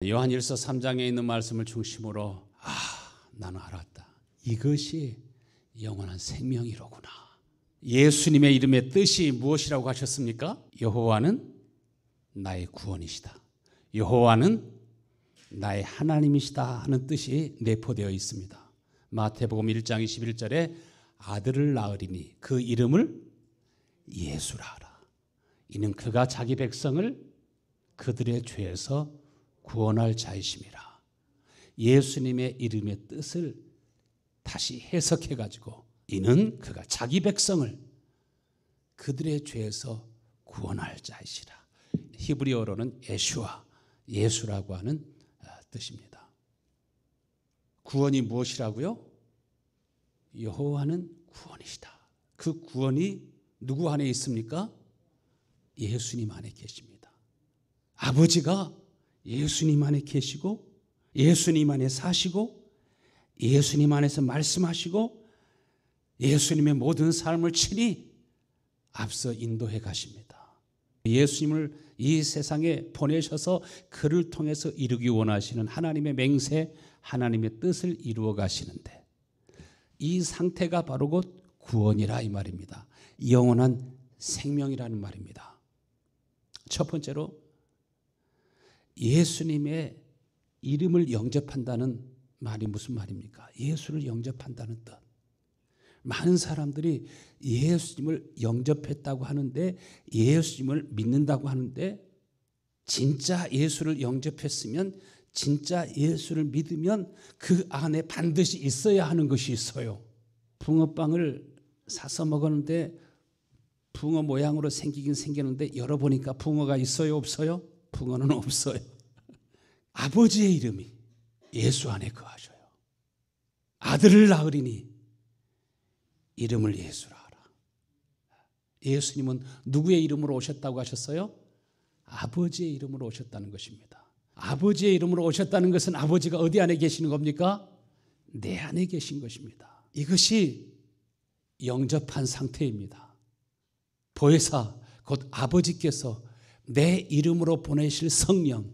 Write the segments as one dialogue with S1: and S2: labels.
S1: 요한일서 3장에 있는 말씀을 중심으로 나는 알았다. 이것이 영원한 생명이로구나. 예수님의 이름의 뜻이 무엇이라고 하셨습니까? 여호와는 나의 구원이시다. 여호와는 나의 하나님이시다 하는 뜻이 내포되어 있습니다. 마태복음 1장 21절에 아들을 낳으리니 그 이름을 예수라 하라. 이는 그가 자기 백성을 그들의 죄에서 구원할 자이심이라. 예수님의 이름의 뜻을 다시 해석해 가지고 이는 그가 자기 백성을 그들의 죄에서 구원할 자이시라. 히브리어로는 예슈아, 예수라고 하는 뜻입니다. 구원이 무엇이라고요? 여호와는 구원이시다. 그 구원이 누구 안에 있습니까? 예수님 안에 계십니다. 아버지가 예수님 안에 계시고 예수님 안에 사시고 예수님 안에서 말씀하시고 예수님의 모든 삶을 친히 앞서 인도해 가십니다. 예수님을 이 세상에 보내셔서 그를 통해서 이루기 원하시는 하나님의 맹세, 하나님의 뜻을 이루어 가시는데 이 상태가 바로 곧 구원이라 이 말입니다. 영원한 생명이라는 말입니다. 첫 번째로 예수님의 이름을 영접한다는 말이 무슨 말입니까? 예수를 영접한다는 뜻. 많은 사람들이 예수님을 영접했다고 하는데 예수님을 믿는다고 하는데 진짜 예수를 영접했으면 진짜 예수를 믿으면 그 안에 반드시 있어야 하는 것이 있어요. 붕어빵을 사서 먹었는데 붕어 모양으로 생기긴 생기는데 열어보니까 붕어가 있어요, 없어요? 붕어는 없어요. 아버지의 이름이 예수 안에 거하셔요. 아들을 낳으리니 이름을 예수라 하라. 예수님은 누구의 이름으로 오셨다고 하셨어요? 아버지의 이름으로 오셨다는 것입니다. 아버지의 이름으로 오셨다는 것은 아버지가 어디 안에 계시는 겁니까? 내 안에 계신 것입니다. 이것이 영접한 상태입니다. 보혜사 곧 아버지께서 내 이름으로 보내실 성령,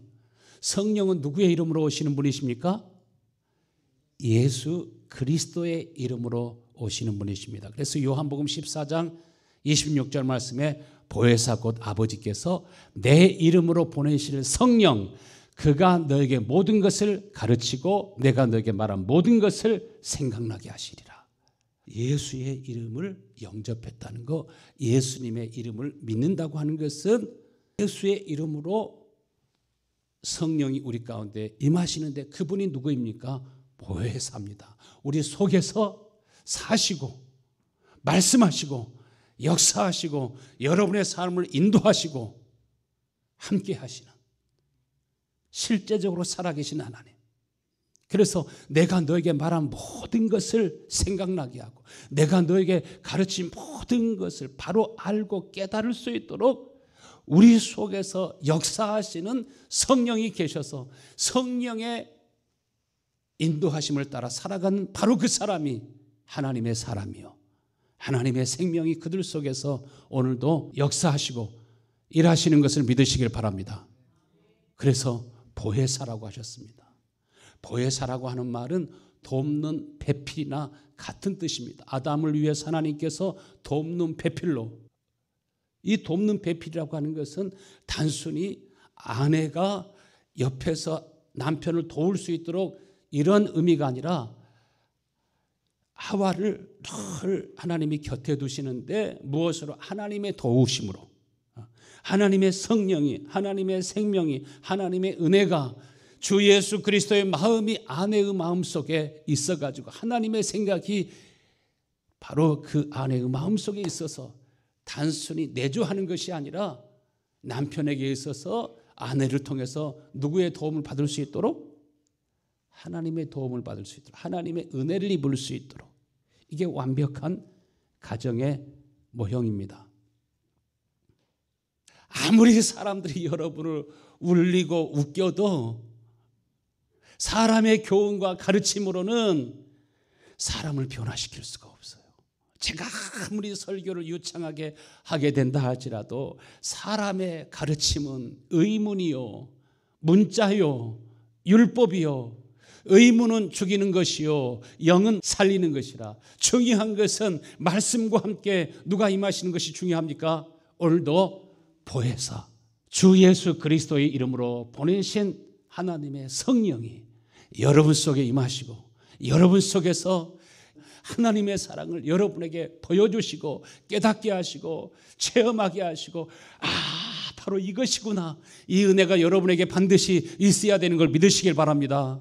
S1: 성령은 누구의 이름으로 오시는 분이십니까? 예수 그리스도의 이름으로 오시는 분이십니다. 그래서 요한복음 14장 26절 말씀에 보혜사 곧 아버지께서 내 이름으로 보내실 성령, 그가 너에게 모든 것을 가르치고 내가 너에게 말한 모든 것을 생각나게 하시리라. 예수의 이름을 영접했다는 것, 예수님의 이름을 믿는다고 하는 것은 예수의 이름으로 성령이 우리 가운데 임하시는데 그분이 누구입니까? 보혜사입니다. 우리 속에서 사시고 말씀하시고 역사하시고 여러분의 삶을 인도하시고 함께 하시는 실제적으로 살아계신 하나님. 그래서 내가 너에게 말한 모든 것을 생각나게 하고 내가 너에게 가르친 모든 것을 바로 알고 깨달을 수 있도록 우리 속에서 역사하시는 성령이 계셔서 성령의 인도하심을 따라 살아가는 바로 그 사람이 하나님의 사람이요 하나님의 생명이 그들 속에서 오늘도 역사하시고 일하시는 것을 믿으시길 바랍니다. 그래서 보혜사라고 하셨습니다. 보혜사라고 하는 말은 돕는 배필이나 같은 뜻입니다. 아담을 위해서 하나님께서 돕는 배필로, 이 돕는 배필이라고 하는 것은 단순히 아내가 옆에서 남편을 도울 수 있도록 이런 의미가 아니라 하와를 늘 하나님이 곁에 두시는데 무엇으로? 하나님의 도우심으로, 하나님의 성령이, 하나님의 생명이, 하나님의 은혜가 주 예수 그리스도의 마음이 아내의 마음속에 있어가지고 하나님의 생각이 바로 그 아내의 마음속에 있어서 단순히 내조하는 것이 아니라 남편에게 있어서 아내를 통해서 누구의 도움을 받을 수 있도록? 하나님의 도움을 받을 수 있도록, 하나님의 은혜를 입을 수 있도록, 이게 완벽한 가정의 모형입니다. 아무리 사람들이 여러분을 울리고 웃겨도 사람의 교훈과 가르침으로는 사람을 변화시킬 수가 없어요. 제가 아무리 설교를 유창하게 하게 된다 할지라도 사람의 가르침은 의문이요, 문자요, 율법이요 의무는 죽이는 것이요 영은 살리는 것이라. 중요한 것은 말씀과 함께 누가 임하시는 것이 중요합니까? 오늘도 보혜사 주 예수 그리스도의 이름으로 보내신 하나님의 성령이 여러분 속에 임하시고 여러분 속에서 하나님의 사랑을 여러분에게 보여주시고 깨닫게 하시고 체험하게 하시고 바로 이것이구나. 이 은혜가 여러분에게 반드시 있어야 되는 걸 믿으시길 바랍니다.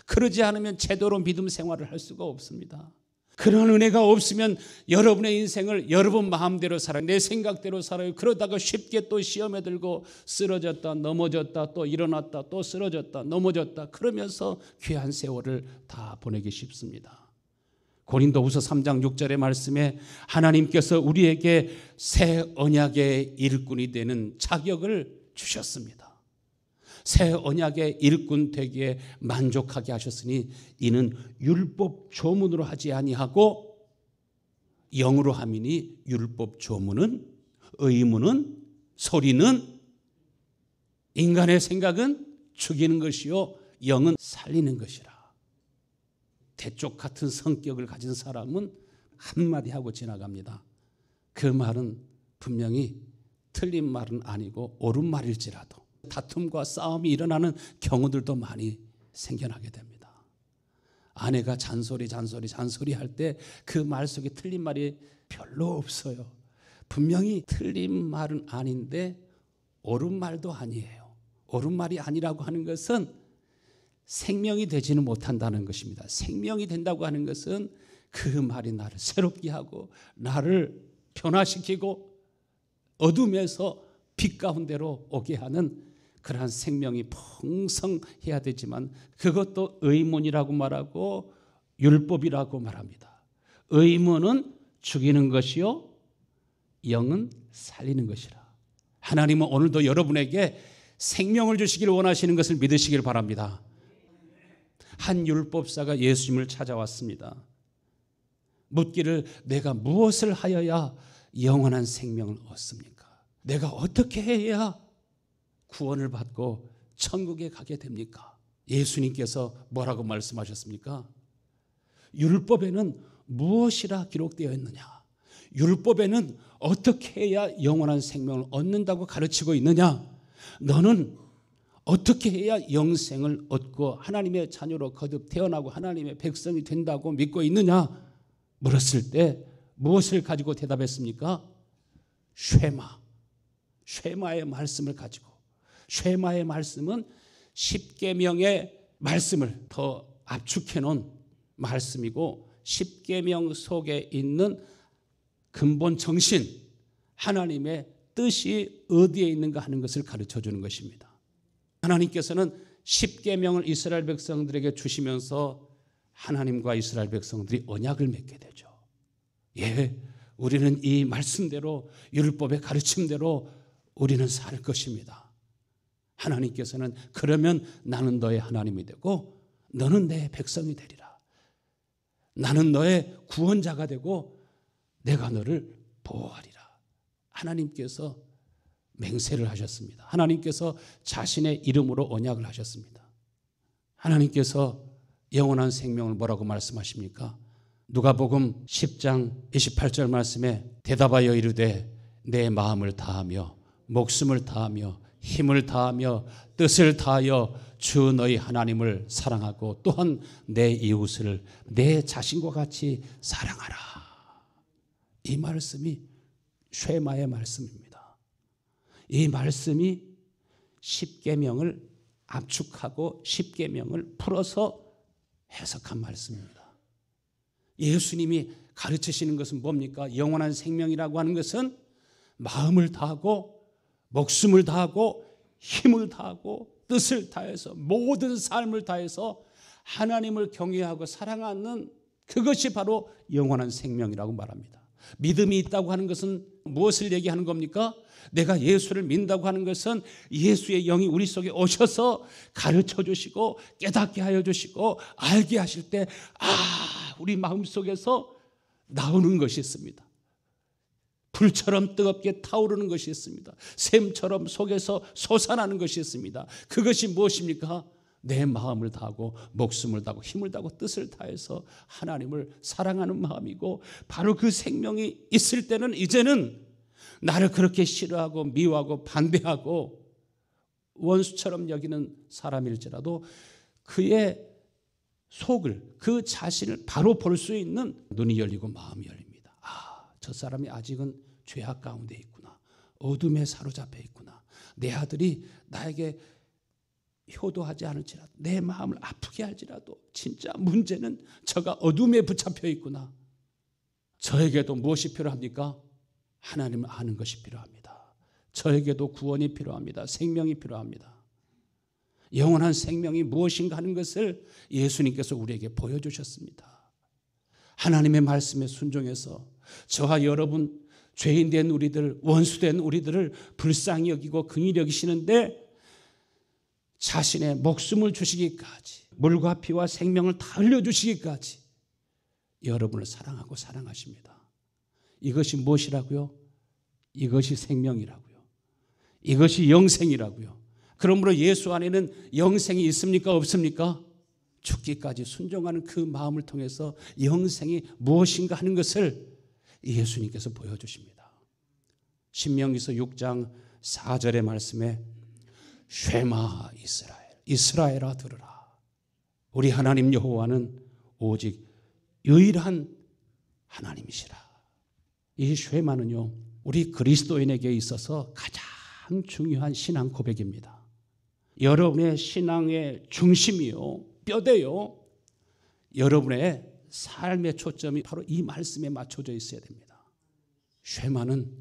S1: 그러지 않으면 제대로 믿음 생활을 할 수가 없습니다. 그런 은혜가 없으면 여러분의 인생을 여러분 마음대로 살아요. 내 생각대로 살아요. 그러다가 쉽게 또 시험에 들고 쓰러졌다 넘어졌다 또 일어났다 또 쓰러졌다 넘어졌다 그러면서 귀한 세월을 다 보내기 쉽습니다. 고린도후서 3장 6절의 말씀에 하나님께서 우리에게 새 언약의 일꾼이 되는 자격을 주셨습니다. 새 언약의 일꾼 되기에 만족하게 하셨으니 이는 율법 조문으로 하지 아니하고 영으로 함이니 율법 조문은 의무는 소리는 인간의 생각은 죽이는 것이요 영은 살리는 것이라. 대쪽 같은 성격을 가진 사람은 한마디 하고 지나갑니다. 그 말은 분명히 틀린 말은 아니고 옳은 말일지라도 다툼과 싸움이 일어나는 경우들도 많이 생겨나게 됩니다. 아내가 잔소리 할 때 그 말 속에 틀린 말이 별로 없어요. 분명히 틀린 말은 아닌데 옳은 말도 아니에요. 옳은 말이 아니라고 하는 것은 생명이 되지는 못한다는 것입니다. 생명이 된다고 하는 것은 그 말이 나를 새롭게 하고 나를 변화시키고 어둠에서 빛 가운데로 오게 하는 그러한 생명이 풍성해야 되지만 그것도 의문이라고 말하고 율법이라고 말합니다. 의문은 죽이는 것이요 영은 살리는 것이라. 하나님은 오늘도 여러분에게 생명을 주시기를 원하시는 것을 믿으시길 바랍니다. 한 율법사가 예수님을 찾아왔습니다. 묻기를 내가 무엇을 하여야 영원한 생명을 얻습니까? 내가 어떻게 해야 구원을 받고 천국에 가게 됩니까? 예수님께서 뭐라고 말씀하셨습니까? 율법에는 무엇이라 기록되어 있느냐? 율법에는 어떻게 해야 영원한 생명을 얻는다고 가르치고 있느냐? 너는 어떻게 해야 영생을 얻고 하나님의 자녀로 거듭 태어나고 하나님의 백성이 된다고 믿고 있느냐? 물었을 때 무엇을 가지고 대답했습니까? 쉐마의 말씀을 가지고. 쉐마의 말씀은 십계명의 말씀을 더 압축해 놓은 말씀이고 십계명 속에 있는 근본 정신, 하나님의 뜻이 어디에 있는가 하는 것을 가르쳐 주는 것입니다. 하나님께서는 십계명을 이스라엘 백성들에게 주시면서 하나님과 이스라엘 백성들이 언약을 맺게 되죠. 우리는 이 말씀대로 율법의 가르침대로 우리는 살 것입니다. 하나님께서는 그러면 나는 너의 하나님이 되고 너는 내 백성이 되리라. 나는 너의 구원자가 되고 내가 너를 보호하리라. 하나님께서 맹세를 하셨습니다. 하나님께서 자신의 이름으로 언약을 하셨습니다. 하나님께서 영원한 생명을 뭐라고 말씀하십니까? 누가복음 10장 28절 말씀에 대답하여 이르되 내 마음을 다하며 목숨을 다하며 힘을 다하며 뜻을 다하여 주 너희 하나님을 사랑하고 또한 내 이웃을 내 자신과 같이 사랑하라. 이 말씀이 쉐마의 말씀입니다. 이 말씀이 십계명을 압축하고 십계명을 풀어서 해석한 말씀입니다. 예수님이 가르치시는 것은 뭡니까? 영원한 생명이라고 하는 것은 마음을 다하고 목숨을 다하고 힘을 다하고 뜻을 다해서 모든 삶을 다해서 하나님을 경외하고 사랑하는 그것이 바로 영원한 생명이라고 말합니다. 믿음이 있다고 하는 것은 무엇을 얘기하는 겁니까? 내가 예수를 믿는다고 하는 것은 예수의 영이 우리 속에 오셔서 가르쳐 주시고 깨닫게 하여 주시고 알게 하실 때 우리 마음속에서 나오는 것이 있습니다. 불처럼 뜨겁게 타오르는 것이 있습니다. 샘처럼 속에서 솟아나는 것이 있습니다. 그것이 무엇입니까? 내 마음을 다하고 목숨을 다하고 힘을 다하고 뜻을 다해서 하나님을 사랑하는 마음이고, 바로 그 생명이 있을 때는 이제는 나를 그렇게 싫어하고 미워하고 반대하고 원수처럼 여기는 사람일지라도 그의 속을, 그 자신을 바로 볼 수 있는 눈이 열리고 마음이 열립니다. 아, 저 사람이 아직은 죄악 가운데 있구나. 어둠에 사로잡혀 있구나. 내 아들이 나에게 효도하지 않을지라도, 내 마음을 아프게 할지라도 진짜 문제는 저가 어둠에 붙잡혀 있구나. 저에게도 무엇이 필요합니까? 하나님을 아는 것이 필요합니다. 저에게도 구원이 필요합니다. 생명이 필요합니다. 영원한 생명이 무엇인가 하는 것을 예수님께서 우리에게 보여주셨습니다. 하나님의 말씀에 순종해서 저와 여러분, 죄인된 우리들, 원수된 우리들을 불쌍히 여기고 긍휼히 여기시는데 자신의 목숨을 주시기까지, 물과 피와 생명을 다 흘려주시기까지 여러분을 사랑하고 사랑하십니다. 이것이 무엇이라고요? 이것이 생명이라고요. 이것이 영생이라고요. 그러므로 예수 안에는 영생이 있습니까? 없습니까? 죽기까지 순종하는 그 마음을 통해서 영생이 무엇인가 하는 것을 예수님께서 보여주십니다. 신명기서 6장 4절의 말씀에 쉐마 이스라엘, 이스라엘아 들으라. 우리 하나님 여호와는 오직 유일한 하나님이시라. 이 쉐마는요, 우리 그리스도인에게 있어서 가장 중요한 신앙 고백입니다. 여러분의 신앙의 중심이요, 뼈대요, 여러분의 삶의 초점이 바로 이 말씀에 맞춰져 있어야 됩니다. 쉐마는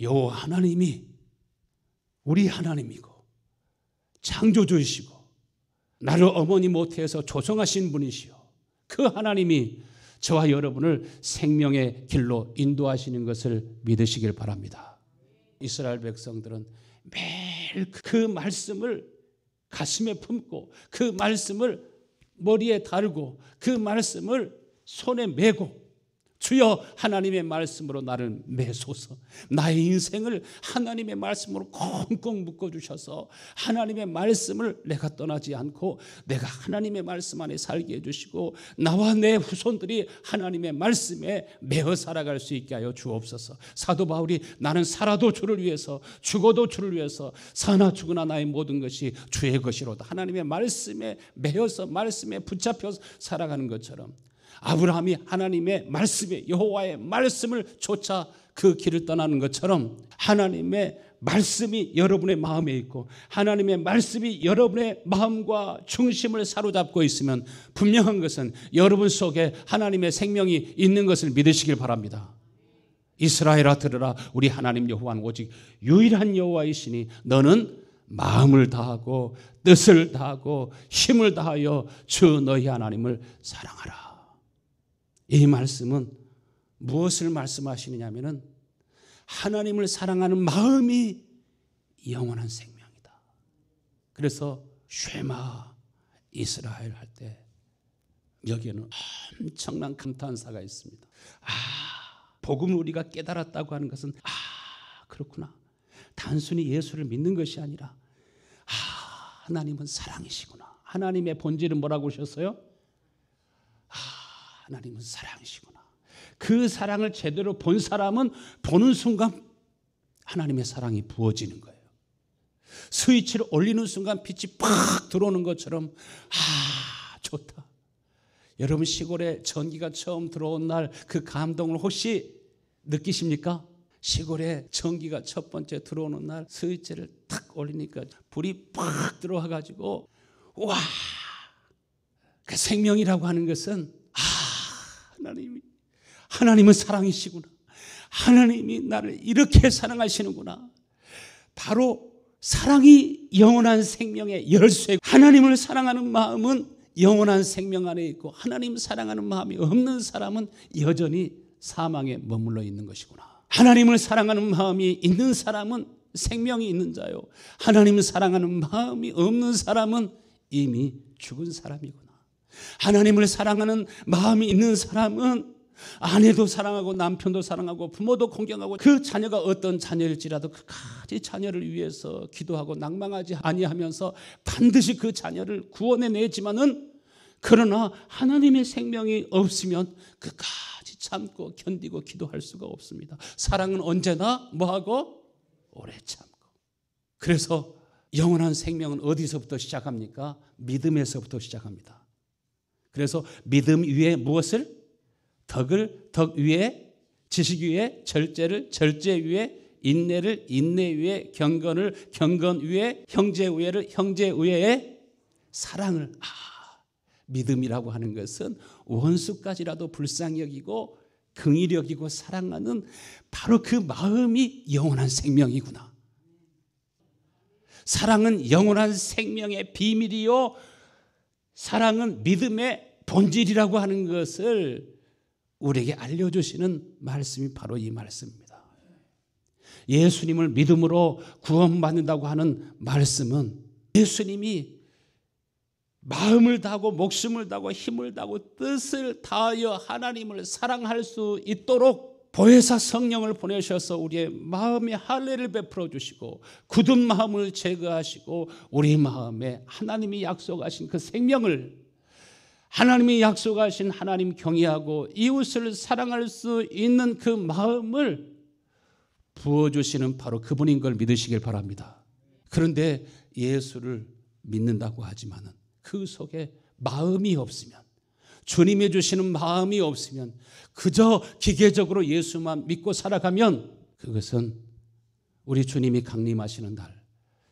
S1: 여호와 하나님이 우리 하나님이고 창조주이시고 나를 어머니 모태에서 조성하신 분이시요, 그 하나님이 저와 여러분을 생명의 길로 인도하시는 것을 믿으시길 바랍니다. 이스라엘 백성들은 매일 그 말씀을 가슴에 품고 그 말씀을 머리에 달고 그 말씀을 손에 메고, 주여 하나님의 말씀으로 나를 매소서, 나의 인생을 하나님의 말씀으로 꽁꽁 묶어주셔서 하나님의 말씀을 내가 떠나지 않고 내가 하나님의 말씀 안에 살게 해주시고 나와 내 후손들이 하나님의 말씀에 매어 살아갈 수 있게 하여 주옵소서. 사도 바울이 나는 살아도 주를 위해서 죽어도 주를 위해서 사나 죽으나 나의 모든 것이 주의 것이로다. 하나님의 말씀에 매어서 말씀에 붙잡혀서 살아가는 것처럼 아브라함이 하나님의 말씀에, 여호와의 말씀을 쫓아 그 길을 떠나는 것처럼 하나님의 말씀이 여러분의 마음에 있고 하나님의 말씀이 여러분의 마음과 중심을 사로잡고 있으면 분명한 것은 여러분 속에 하나님의 생명이 있는 것을 믿으시길 바랍니다. 이스라엘아 들으라. 우리 하나님 여호와는 오직 유일한 여호와이시니 너는 마음을 다하고 뜻을 다하고 힘을 다하여 주 너희 하나님을 사랑하라. 이 말씀은 무엇을 말씀하시느냐 하면은 하나님을 사랑하는 마음이 영원한 생명이다. 그래서 쉐마 이스라엘 할 때 여기에는 엄청난 감탄사가 있습니다. 복음을 우리가 깨달았다고 하는 것은 그렇구나. 단순히 예수를 믿는 것이 아니라 하나님은 사랑이시구나. 하나님의 본질은 뭐라고 하셨어요? 하나님은 사랑이시구나. 그 사랑을 제대로 본 사람은 보는 순간 하나님의 사랑이 부어지는 거예요. 스위치를 올리는 순간 빛이 팍 들어오는 것처럼 좋다. 여러분 시골에 전기가 처음 들어온 날 그 감동을 혹시 느끼십니까? 시골에 전기가 첫 번째 들어오는 날 스위치를 탁 올리니까 불이 팍 들어와 가지고 와, 그 생명이라고 하는 것은 하나님은 사랑이시구나. 하나님이 나를 이렇게 사랑하시는구나. 바로 사랑이 영원한 생명의 열쇠. 하나님을 사랑하는 마음은 영원한 생명 안에 있고 하나님 사랑하는 마음이 없는 사람은 여전히 사망에 머물러 있는 것이구나. 하나님을 사랑하는 마음이 있는 사람은 생명이 있는 자요, 하나님을 사랑하는 마음이 없는 사람은 이미 죽은 사람이구나. 하나님을 사랑하는 마음이 있는 사람은 아내도 사랑하고 남편도 사랑하고 부모도 공경하고 그 자녀가 어떤 자녀일지라도 끝까지 자녀를 위해서 기도하고 낭망하지 아니하면서 반드시 그 자녀를 구원해내지만은 그러나 하나님의 생명이 없으면 끝까지 참고 견디고 기도할 수가 없습니다. 사랑은 언제나 뭐하고? 오래 참고. 그래서 영원한 생명은 어디서부터 시작합니까? 믿음에서부터 시작합니다. 그래서 믿음 위에 무엇을? 덕을, 덕 위에 지식 위에 절제를, 절제 위에 인내를, 인내 위에 경건을, 경건 위에 형제 위에를, 형제 위에 사랑을. 믿음이라고 하는 것은 원수까지라도 불쌍히 여기고 긍휼히 여기고 사랑하는 바로 그 마음이 영원한 생명이구나. 사랑은 영원한 생명의 비밀이요, 사랑은 믿음의 본질이라고 하는 것을 우리에게 알려주시는 말씀이 바로 이 말씀입니다. 예수님을 믿음으로 구원받는다고 하는 말씀은 예수님이 마음을 다하고 목숨을 다하고 힘을 다하고 뜻을 다하여 하나님을 사랑할 수 있도록 보혜사 성령을 보내셔서 우리의 마음에 할례를 베풀어 주시고 굳은 마음을 제거하시고 우리 마음에 하나님이 약속하신 그 생명을, 하나님이 약속하신 하나님 경외하고 이웃을 사랑할 수 있는 그 마음을 부어주시는 바로 그분인 걸 믿으시길 바랍니다. 그런데 예수를 믿는다고 하지만은 그 속에 마음이 없으면, 주님이 주시는 마음이 없으면, 그저 기계적으로 예수만 믿고 살아가면 그것은 우리 주님이 강림하시는 날,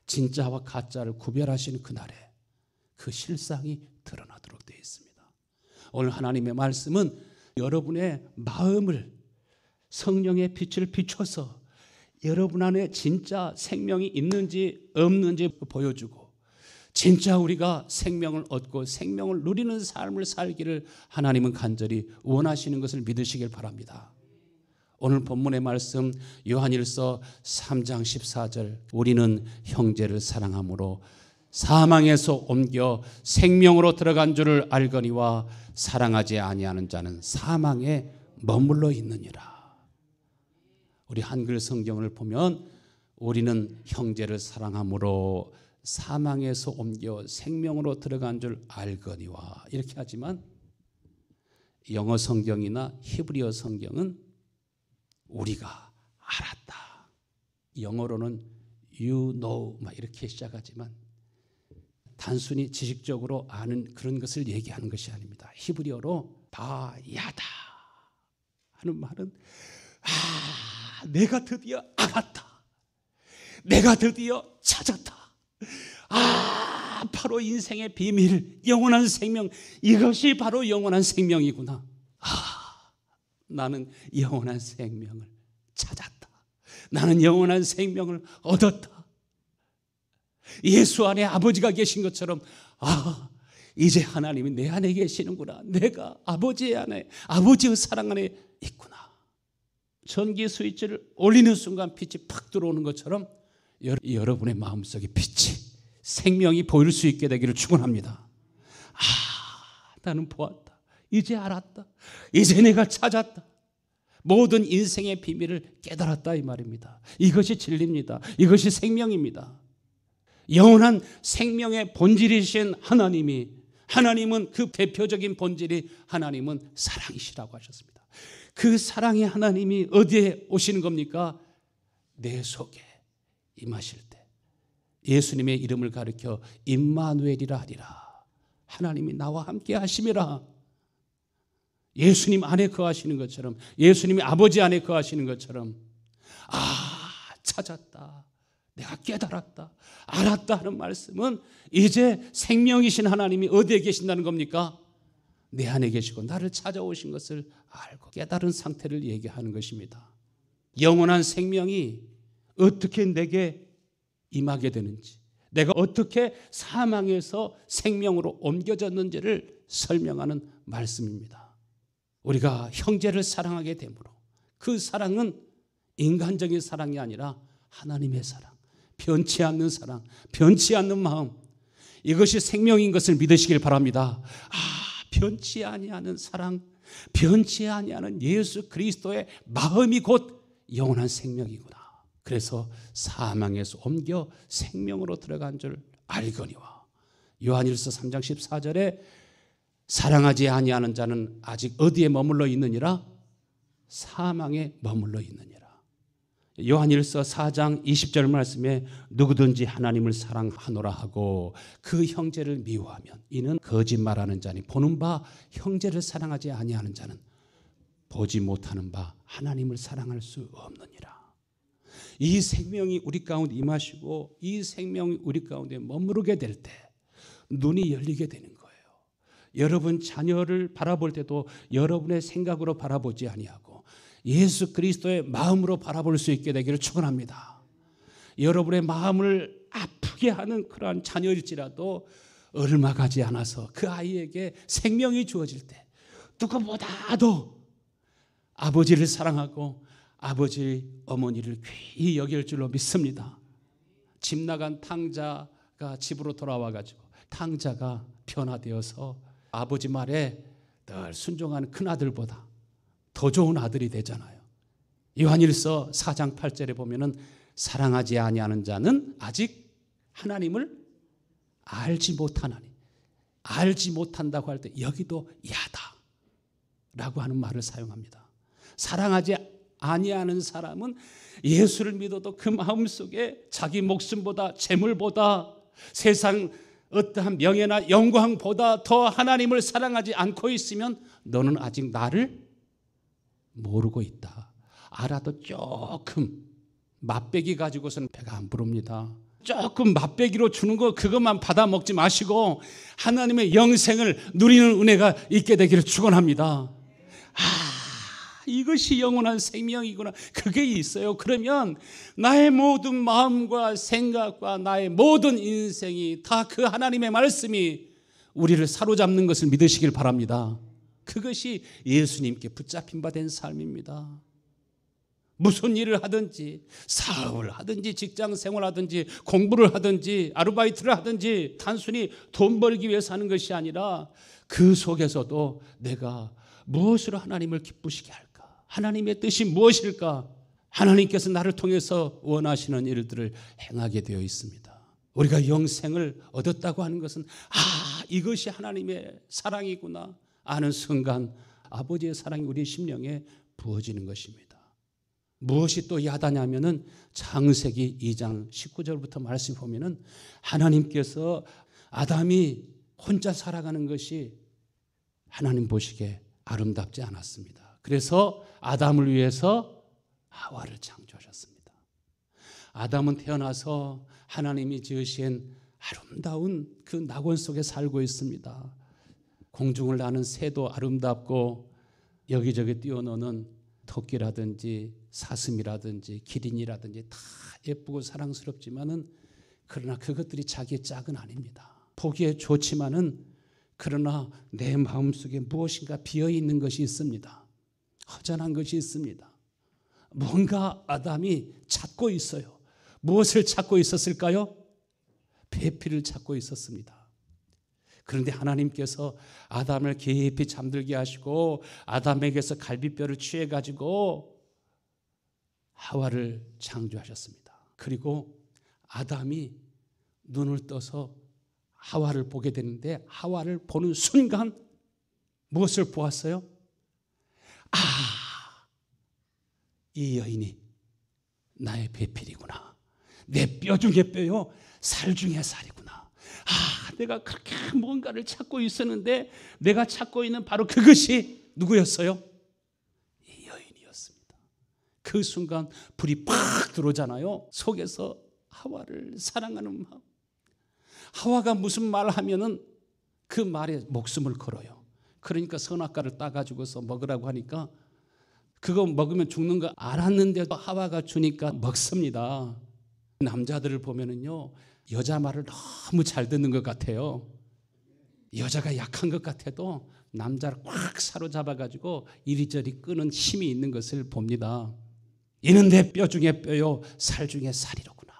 S1: 진짜와 가짜를 구별하시는 그날에 그 실상이 드러나도록 되어 있습니다. 오늘 하나님의 말씀은 여러분의 마음을 성령의 빛을 비춰서 여러분 안에 진짜 생명이 있는지 없는지 보여주고 진짜 우리가 생명을 얻고 생명을 누리는 삶을 살기를 하나님은 간절히 원하시는 것을 믿으시길 바랍니다. 오늘 본문의 말씀 요한일서 3장 14절, 우리는 형제를 사랑함으로 사망에서 옮겨 생명으로 들어간 줄을 알거니와 사랑하지 아니하는 자는 사망에 머물러 있느니라. 우리 한글 성경을 보면 우리는 형제를 사랑함으로 사망에서 옮겨 생명으로 들어간 줄 알거니와 이렇게 하지만 영어 성경이나 히브리어 성경은 우리가 알았다. 영어로는 you know 막 이렇게 시작하지만 단순히 지식적으로 아는 그런 것을 얘기하는 것이 아닙니다. 히브리어로 바야다 하는 말은 내가 드디어 알았다. 내가 드디어 찾았다. 바로 인생의 비밀, 영원한 생명, 이것이 바로 영원한 생명이구나. 나는 영원한 생명을 찾았다. 나는 영원한 생명을 얻었다. 예수 안에 아버지가 계신 것처럼 이제 하나님이 내 안에 계시는구나. 내가 아버지 안에, 아버지의 사랑 안에 있구나. 전기 스위치를 올리는 순간 빛이 팍 들어오는 것처럼 여러분의 마음속에 빛이, 생명이 보일 수 있게 되기를 축원합니다. 나는 보았다. 이제 알았다. 이제 내가 찾았다. 모든 인생의 비밀을 깨달았다 이 말입니다. 이것이 진리입니다. 이것이 생명입니다. 영원한 생명의 본질이신 하나님은 그 대표적인 본질이 하나님은 사랑이시라고 하셨습니다. 그 사랑의 하나님이 어디에 오시는 겁니까? 내 속에 임하실 때 예수님의 이름을 가리켜 임마누엘이라 하리라. 하나님이 나와 함께 하심이라. 예수님 안에 거하시는 것처럼, 예수님이 아버지 안에 거하시는 것처럼 찾았다. 내가 깨달았다. 알았다 하는 말씀은 이제 생명이신 하나님이 어디에 계신다는 겁니까? 내 안에 계시고 나를 찾아오신 것을 알고 깨달은 상태를 얘기하는 것입니다. 영원한 생명이 어떻게 내게 임하게 되는지, 내가 어떻게 사망에서 생명으로 옮겨졌는지를 설명하는 말씀입니다. 우리가 형제를 사랑하게 되므로 그 사랑은 인간적인 사랑이 아니라 하나님의 사랑, 변치 않는 사랑, 변치 않는 마음, 이것이 생명인 것을 믿으시길 바랍니다. 변치 아니하는 사랑, 변치 아니하는 예수 그리스도의 마음이 곧 영원한 생명이구나. 그래서 사망에서 옮겨 생명으로 들어간 줄 알거니와. 요한일서 3장 14절에 사랑하지 아니하는 자는 아직 어디에 머물러 있느니라? 사망에 머물러 있느니라. 요한일서 4장 20절 말씀에 누구든지 하나님을 사랑하노라 하고 그 형제를 미워하면 이는 거짓말하는 자니 보는 바 형제를 사랑하지 아니하는 자는 보지 못하는 바 하나님을 사랑할 수 없느니라. 이 생명이 우리 가운데 임하시고 이 생명이 우리 가운데 머무르게 될 때 눈이 열리게 되는 거예요. 여러분 자녀를 바라볼 때도 여러분의 생각으로 바라보지 아니하고 예수 그리스도의 마음으로 바라볼 수 있게 되기를 축원합니다. 여러분의 마음을 아프게 하는 그러한 자녀일지라도 얼마 가지 않아서 그 아이에게 생명이 주어질 때 누구보다도 아버지를 사랑하고 아버지 어머니를 귀히 여길 줄로 믿습니다. 집 나간 탕자가 집으로 돌아와 가지고 탕자가 변화되어서 아버지 말에 늘 순종하는 큰아들보다 더 좋은 아들이 되잖아요. 요한일서 4장 8절에 보면은 사랑하지 아니하는 자는 아직 하나님을 알지 못하나니, 알지 못한다고 할 때 여기도 야다라고 하는 말을 사용합니다. 사랑하지 아니하는 사람은 예수를 믿어도 그 마음속에 자기 목숨보다 재물보다 세상 어떠한 명예나 영광보다 더 하나님을 사랑하지 않고 있으면 너는 아직 나를 모르고 있다. 알아도 조금 맛배기 가지고서는 배가 안 부릅니다. 조금 맛배기로 주는 거 그것만 받아 먹지 마시고 하나님의 영생을 누리는 은혜가 있게 되기를 축원합니다. 이것이 영원한 생명이구나. 그게 있어요. 그러면 나의 모든 마음과 생각과 나의 모든 인생이 다 그 하나님의 말씀이 우리를 사로잡는 것을 믿으시길 바랍니다. 그것이 예수님께 붙잡힌 바 된 삶입니다. 무슨 일을 하든지 사업을 하든지 직장 생활을 하든지 공부를 하든지 아르바이트를 하든지 단순히 돈 벌기 위해서 하는 것이 아니라 그 속에서도 내가 무엇으로 하나님을 기쁘시게 할까? 하나님의 뜻이 무엇일까? 하나님께서 나를 통해서 원하시는 일들을 행하게 되어 있습니다. 우리가 영생을 얻었다고 하는 것은 이것이 하나님의 사랑이구나 아는 순간 아버지의 사랑이 우리 심령에 부어지는 것입니다. 무엇이 또 야다냐면은 창세기 2장 19절부터 말씀 보면은 하나님께서 아담이 혼자 살아가는 것이 하나님 보시기에 아름답지 않았습니다. 그래서 아담을 위해서 하와를 창조하셨습니다. 아담은 태어나서 하나님이 지으신 아름다운 그 낙원 속에 살고 있습니다. 공중을 나는 새도 아름답고 여기저기 뛰어노는 토끼라든지 사슴이라든지 기린이라든지 다 예쁘고 사랑스럽지만은 그러나 그것들이 자기의 짝은 아닙니다. 보기에 좋지만은 그러나 내 마음속에 무엇인가 비어있는 것이 있습니다. 허전한 것이 있습니다. 뭔가 아담이 찾고 있어요. 무엇을 찾고 있었을까요? 배필을 찾고 있었습니다. 그런데 하나님께서 아담을 깊이 잠들게 하시고 아담에게서 갈비뼈를 취해가지고 하와를 창조하셨습니다. 그리고 아담이 눈을 떠서 하와를 보게 되는데 하와를 보는 순간 무엇을 보았어요? 이 여인이 나의 배필이구나. 내 뼈 중에 뼈요, 살 중에 살이구나. 내가 그렇게 뭔가를 찾고 있었는데 내가 찾고 있는 바로 그것이 누구였어요? 이 여인이었습니다. 그 순간 불이 팍 들어오잖아요. 속에서 하와를 사랑하는 마음. 하와가 무슨 말을 하면은 그 말에 목숨을 걸어요. 그러니까 선악과를 따가지고서 먹으라고 하니까 그거 먹으면 죽는 거 알았는데도 하와가 주니까 먹습니다. 남자들을 보면은요, 여자 말을 너무 잘 듣는 것 같아요. 여자가 약한 것 같아도 남자를 꽉 사로잡아가지고 이리저리 끄는 힘이 있는 것을 봅니다. 이는 내 뼈 중에 뼈요, 살 중에 살이로구나.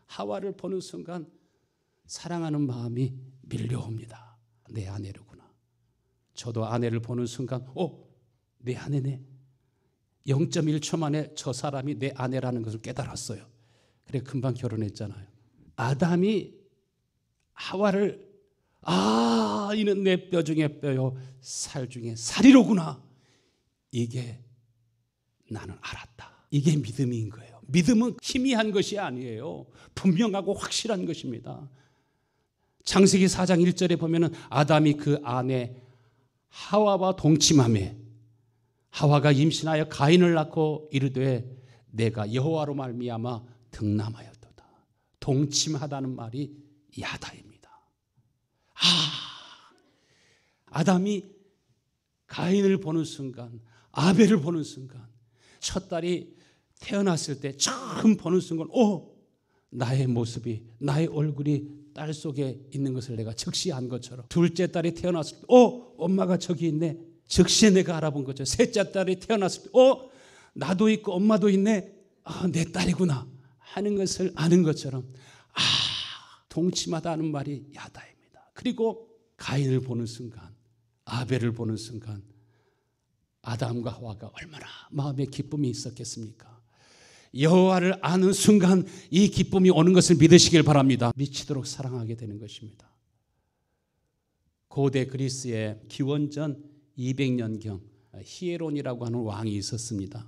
S1: 하와를 보는 순간 사랑하는 마음이 밀려옵니다. 내 아내로구나. 저도 아내를 보는 순간 내 아내네. 0.1초 만에 저 사람이 내 아내라는 것을 깨달았어요. 그래 금방 결혼했잖아요. 아담이 하와를 이는 내 뼈 중에 뼈요 살 중에 살이로구나. 이게 나는 알았다. 이게 믿음인 거예요. 믿음은 희미한 것이 아니에요. 분명하고 확실한 것입니다. 창세기 4장 1절에 보면은 아담이 그 아내 하와와 동침하매 하와가 임신하여 가인을 낳고 이르되 내가 여호와로 말미암아 득남하였도다. 동침하다는 말이 야다입니다. 아담이 가인을 보는 순간, 아벨을 보는 순간, 첫 딸이 태어났을 때 처음 보는 순간 나의 모습이, 나의 얼굴이 딸 속에 있는 것을 내가 즉시 안 것처럼, 둘째 딸이 태어났을 때 엄마가 저기 있네. 즉시 내가 알아본 거죠. 셋째 딸이 태어났을 때 나도 있고 엄마도 있네. 내 딸이구나 하는 것을 아는 것처럼 동침하다는 말이 야다입니다. 그리고 가인을 보는 순간, 아벨을 보는 순간 아담과 하와가 얼마나 마음에 기쁨이 있었겠습니까? 여호와를 아는 순간 이 기쁨이 오는 것을 믿으시길 바랍니다. 미치도록 사랑하게 되는 것입니다. 고대 그리스의 기원전 200년경 히에론이라고 하는 왕이 있었습니다.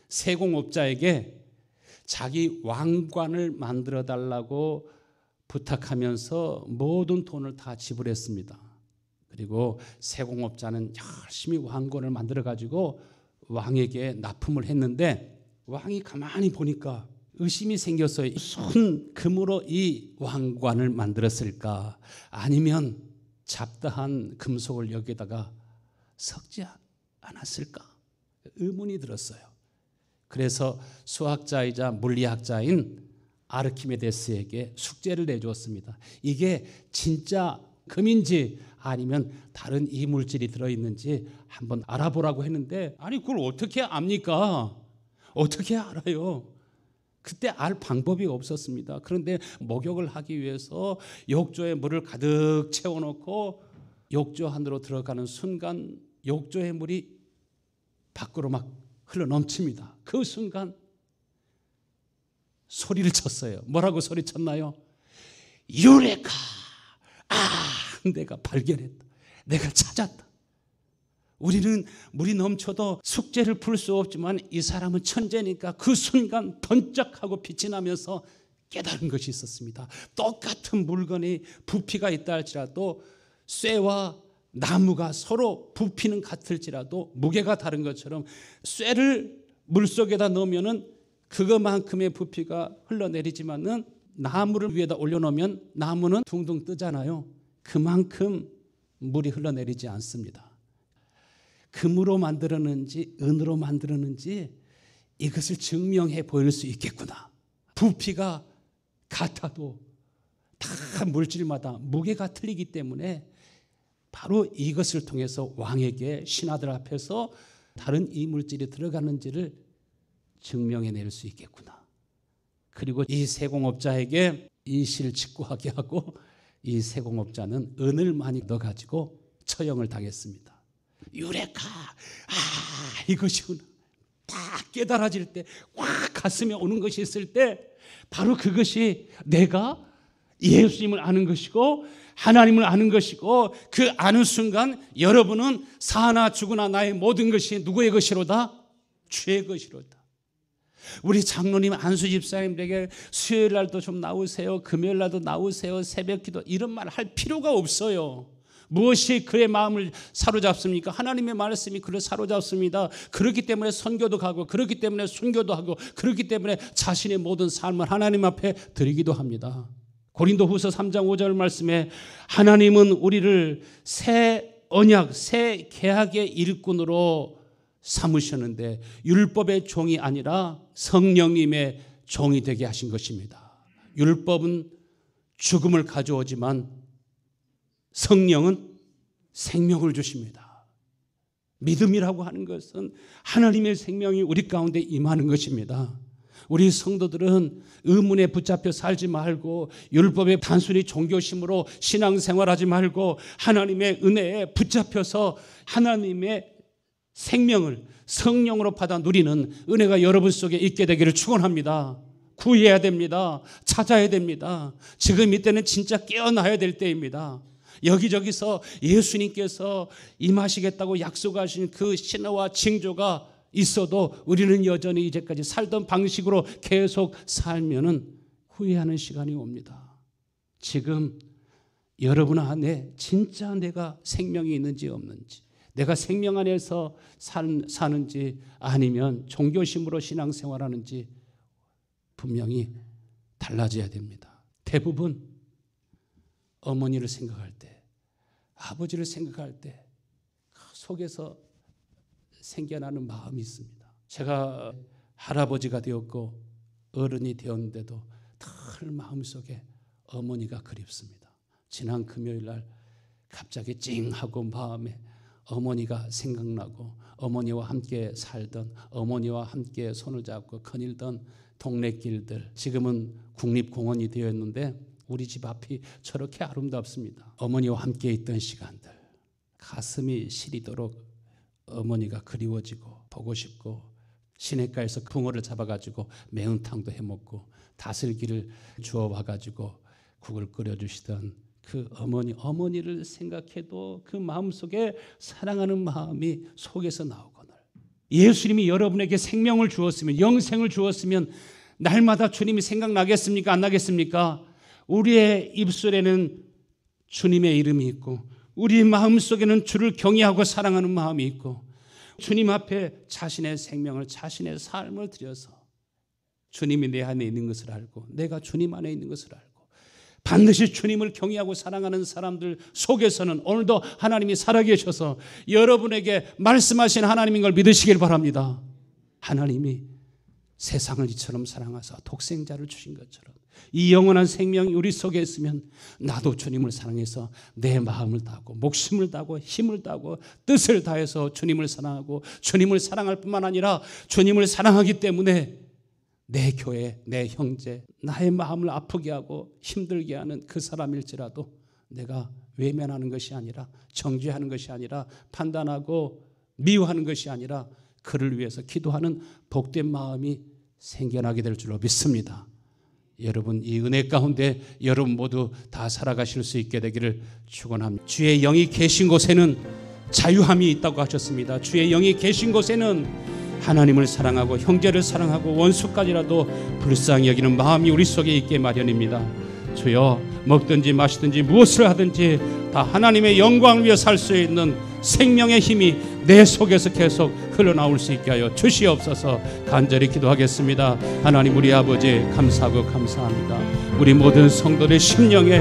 S1: 세공업자에게 자기 왕관을 만들어 달라고 부탁하면서 모든 돈을 다 지불했습니다. 그리고 세공업자는 열심히 왕관을 만들어 가지고 왕에게 납품을 했는데 왕이 가만히 보니까 의심이 생겼어요. 무슨 금으로 이 왕관을 만들었을까? 아니면 잡다한 금속을 여기다가 섞지 않았을까? 의문이 들었어요. 그래서 수학자이자 물리학자인 아르키메데스에게 숙제를 내주었습니다. 이게 진짜 금인지 아니면 다른 이물질이 들어있는지 한번 알아보라고 했는데 그걸 어떻게 압니까? 어떻게 알아요? 그때 알 방법이 없었습니다. 그런데 목욕을 하기 위해서 욕조에 물을 가득 채워놓고 욕조 안으로 들어가는 순간 욕조의 물이 밖으로 막 흘러넘칩니다. 그 순간 소리를 쳤어요. 뭐라고 소리쳤나요? 유레카! 내가 발견했다. 내가 찾았다. 우리는 물이 넘쳐도 숙제를 풀 수 없지만 이 사람은 천재니까 그 순간 번쩍하고 빛이 나면서 깨달은 것이 있었습니다. 똑같은 물건이 부피가 있다 할지라도 쇠와 나무가 서로 부피는 같을지라도 무게가 다른 것처럼 쇠를 물속에다 넣으면은 그것만큼의 부피가 흘러내리지만은 나무를 위에다 올려놓으면 나무는 둥둥 뜨잖아요. 그만큼 물이 흘러내리지 않습니다. 금으로 만들었는지 은으로 만들었는지 이것을 증명해 보일 수 있겠구나. 부피가 같아도 다 물질마다 무게가 틀리기 때문에 바로 이것을 통해서 왕에게 신하들 앞에서 다른 이물질이 들어가는지를 증명해낼 수 있겠구나. 그리고 이 세공업자에게 이 시를 직구하게 하고 이 세공업자는 은을 많이 넣어가지고 처형을 당했습니다. 유레카! 이것이구나. 딱 깨달아질 때, 확 가슴에 오는 것이 있을 때 바로 그것이 내가 예수님을 아는 것이고 하나님을 아는 것이고 그 아는 순간 여러분은 사나 죽으나 나의 모든 것이 누구의 것이로다? 주의 것이로다. 우리 장로님 안수 집사님들에게 수요일 날도 좀 나오세요. 금요일 날도 나오세요. 새벽 기도 이런 말 할 필요가 없어요. 무엇이 그의 마음을 사로잡습니까? 하나님의 말씀이 그를 사로잡습니다. 그렇기 때문에 선교도 가고 그렇기 때문에 순교도 하고 그렇기 때문에 자신의 모든 삶을 하나님 앞에 드리기도 합니다. 고린도후서 3장 5절 말씀에 하나님은 우리를 새 언약, 새 계약의 일꾼으로 삼으셨는데 율법의 종이 아니라 성령님의 종이 되게 하신 것입니다. 율법은 죽음을 가져오지만 성령은 생명을 주십니다. 믿음이라고 하는 것은 하나님의 생명이 우리 가운데 임하는 것입니다. 우리 성도들은 의문에 붙잡혀 살지 말고 율법의 단순히 종교심으로 신앙생활하지 말고 하나님의 은혜에 붙잡혀서 하나님의 생명을 성령으로 받아 누리는 은혜가 여러분 속에 있게 되기를 축원합니다. 구해야 됩니다. 찾아야 됩니다. 지금 이때는 진짜 깨어나야 될 때입니다. 여기저기서 예수님께서 임하시겠다고 약속하신 그 신호와 징조가 있어도 우리는 여전히 이제까지 살던 방식으로 계속 살면은 후회하는 시간이 옵니다. 지금 여러분 안에 진짜 내가 생명이 있는지 없는지, 내가 생명 안에서 사는지 아니면 종교심으로 신앙생활하는지 분명히 달라져야 됩니다. 대부분 어머니를 생각할 때, 아버지를 생각할 때 속에서 생겨나는 마음이 있습니다. 제가 할아버지가 되었고 어른이 되었는데도 늘 마음속에 어머니가 그립습니다. 지난 금요일 날 갑자기 찡하고 마음에 어머니가 생각나고 어머니와 함께 살던, 어머니와 함께 손을 잡고 거닐던 동네 길들, 지금은 국립공원이 되었는데 우리 집 앞이 저렇게 아름답습니다. 어머니와 함께 있던 시간들, 가슴이 시리도록 어머니가 그리워지고 보고 싶고, 시냇가에서 붕어를 잡아가지고 매운탕도 해먹고 다슬기를 주워와가지고 국을 끓여주시던 그 어머니를 생각해도 그 마음속에 사랑하는 마음이 속에서 나오거늘, 예수님이 여러분에게 생명을 주었으면, 영생을 주었으면 날마다 주님이 생각나겠습니까? 안 나겠습니까? 우리의 입술에는 주님의 이름이 있고 우리 마음속에는 주를 경외하고 사랑하는 마음이 있고, 주님 앞에 자신의 생명을, 자신의 삶을 드려서 주님이 내 안에 있는 것을 알고 내가 주님 안에 있는 것을 알고 반드시 주님을 경외하고 사랑하는 사람들 속에서는 오늘도 하나님이 살아계셔서 여러분에게 말씀하신 하나님인 걸 믿으시길 바랍니다. 하나님이 세상을 이처럼 사랑하사 독생자를 주신 것처럼 이 영원한 생명이 우리 속에 있으면 나도 주님을 사랑해서 내 마음을 다하고 목숨을 다하고 힘을 다하고 뜻을 다해서 주님을 사랑하고 주님을 사랑할 뿐만 아니라 주님을 사랑하기 때문에 내 교회, 내 형제, 나의 마음을 아프게 하고 힘들게 하는 그 사람일지라도 내가 외면하는 것이 아니라, 정죄하는 것이 아니라, 판단하고 미워하는 것이 아니라 그를 위해서 기도하는 복된 마음이 생겨나게 될 줄로 믿습니다. 여러분, 이 은혜 가운데 여러분 모두 다 살아가실 수 있게 되기를 축원합니다. 주의 영이 계신 곳에는 자유함이 있다고 하셨습니다. 주의 영이 계신 곳에는 하나님을 사랑하고 형제를 사랑하고 원수까지라도 불쌍히 여기는 마음이 우리 속에 있게 마련입니다. 주여, 먹든지 마시든지 무엇을 하든지 다 하나님의 영광을 위해 살 수 있는 생명의 힘이 내 속에서 계속 흘러나올 수 있게 하여 주시옵소서. 간절히 기도하겠습니다. 하나님, 우리 아버지 감사하고 감사합니다. 우리 모든 성도의 심령에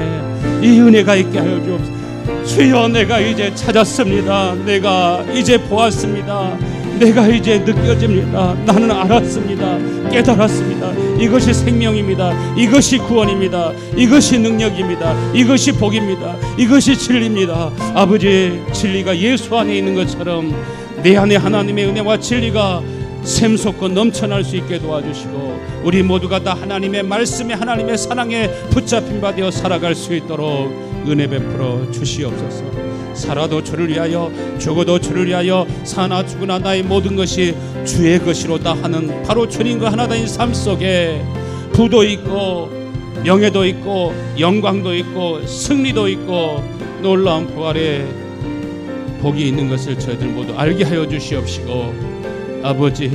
S1: 이 은혜가 있게 하여 주옵소서. 주여, 내가 이제 찾았습니다. 내가 이제 보았습니다. 내가 이제 느껴집니다. 나는 알았습니다. 깨달았습니다. 이것이 생명입니다. 이것이 구원입니다. 이것이 능력입니다. 이것이 복입니다. 이것이 진리입니다. 아버지, 진리가 예수 안에 있는 것처럼 내 안에 하나님의 은혜와 진리가 샘솟고 넘쳐날 수 있게 도와주시고 우리 모두가 다 하나님의 말씀에, 하나님의 사랑에 붙잡힌 바 되어 살아갈 수 있도록 은혜 베풀어 주시옵소서. 살아도 주를 위하여, 죽어도 주를 위하여, 사나 죽으나 나의 모든 것이 주의 것이로다 하는 바로 주님과 하나된 삶 속에 부도 있고 명예도 있고 영광도 있고 승리도 있고 놀라운 부활의 복이 있는 것을 저희들 모두 알게 하여 주시옵시고, 아버지,